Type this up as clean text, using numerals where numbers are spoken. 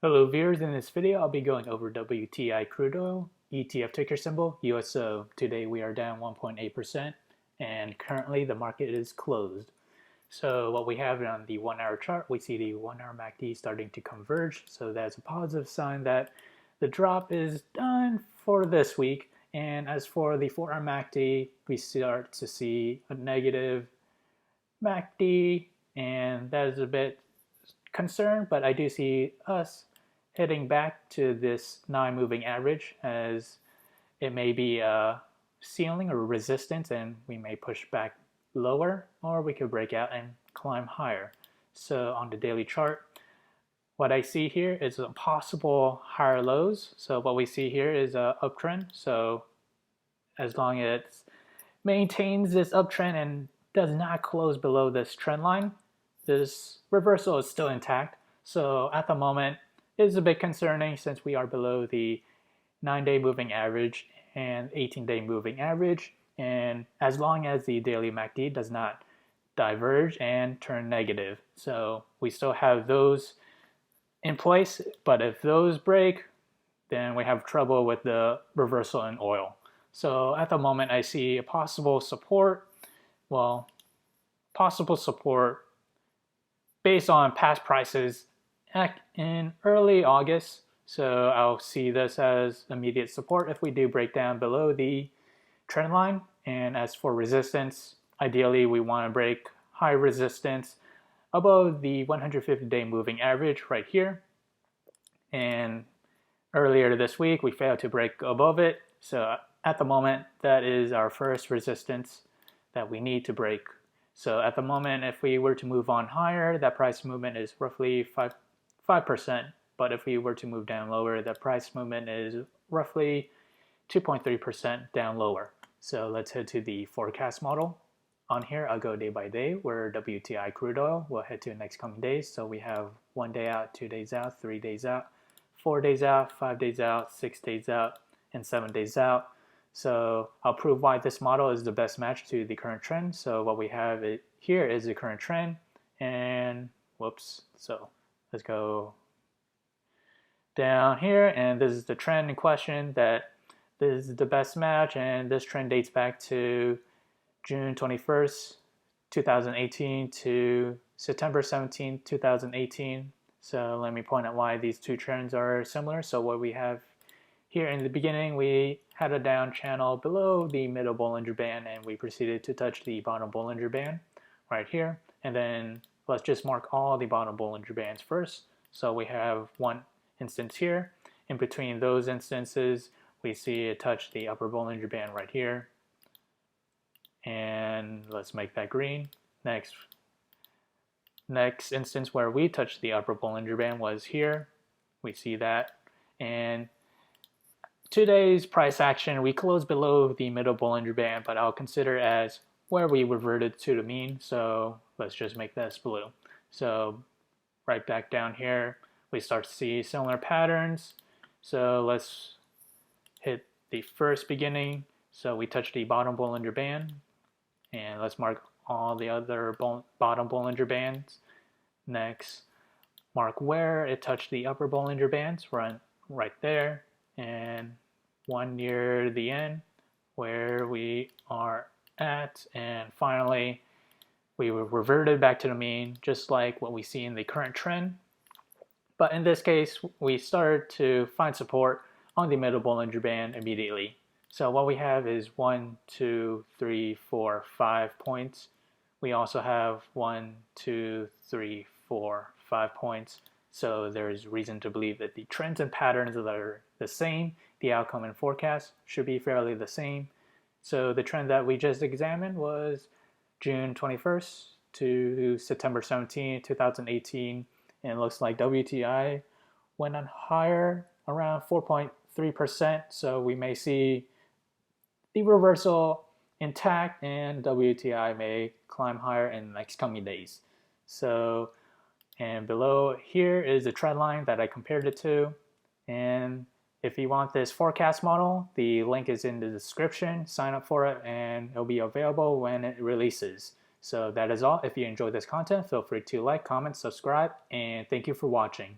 Hello viewers, in this video I'll be going over WTI crude oil, ETF ticker symbol USO. Today we are down 1.8% and currently the market is closed. So what we have on the 1 hour chart, we see the 1 hour MACD starting to converge. So that's a positive sign that the drop is done for this week. And as for the 4 hour MACD, we start to see a negative MACD, and that is a bit concerned, but I do see us heading back to this 9 moving average, as it may be a ceiling or resistance and we may push back lower, or we could break out and climb higher. So on the daily chart, what I see here is a possible higher lows. So what we see here is a uptrend. So as long as it maintains this uptrend and does not close below this trend line, this reversal is still intact. So at the moment, it is a bit concerning since we are below the 9-day moving average and 18-day moving average. And as long as the daily MACD does not diverge and turn negative. So we still have those in place, but if those break, then we have trouble with the reversal in oil. So at the moment, I see a possible support, based on past prices in early August. So I'll see this as immediate support if we do break down below the trend line. And as for resistance, ideally we want to break high resistance above the 150-day moving average right here. And earlier this week we failed to break above it. So at the moment, that is our first resistance that we need to break. So at the moment, if we were to move on higher, that price movement is roughly 5%. But if we were to move down lower, the price movement is roughly 2.3% down lower. So let's head to the forecast model. On here, I'll go day by day, where WTI crude oil will head to the next coming days. So we have 1 day out, 2 days out, 3 days out, 4 days out, 5 days out, 6 days out, and 7 days out. So I'll prove why this model is the best match to the current trend. So what we have here is the current trend, and so let's go down here, and this is the trend in question, that this is the best match, and this trend dates back to June 21st, 2018 to September 17, 2018. So let me point out why these two trends are similar. So what we have here in the beginning, we had a down channel below the middle Bollinger Band, and we proceeded to touch the bottom Bollinger Band right here. And then let's just mark all the bottom Bollinger Bands first. So we have one instance here. In between those instances, we see it touch the upper Bollinger Band right here. And let's make that green. Next instance where we touched the upper Bollinger Band was here. We see that. And today's price action, we closed below the middle Bollinger Band, but I'll consider as where we reverted to the mean. So let's just make this blue. So right back down here, we start to see similar patterns. So let's hit the first beginning. So we touch the bottom Bollinger Band, and let's mark all the other bottom Bollinger Bands. Next, mark where it touched the upper Bollinger Bands, right there, and one near the end where we are at, and finally we reverted back to the mean, just like what we see in the current trend. But in this case, we started to find support on the middle Bollinger Band immediately. So what we have is 1, 2, 3, 4, 5 points. We also have 1, 2, 3, 4, 5 points. So there's reason to believe that the trends and patterns that are the same, the outcome and forecast should be fairly the same. So the trend that we just examined was June 21st to September 17, 2018. And it looks like WTI went on higher around 4.3%. So we may see the reversal intact, and WTI may climb higher in the next coming days. So, and below here is the trend line that I compared it to. And if you want this forecast model, the link is in the description. Sign up for it and it'll be available when it releases. So that is all. If you enjoyed this content, feel free to like, comment, subscribe, and thank you for watching.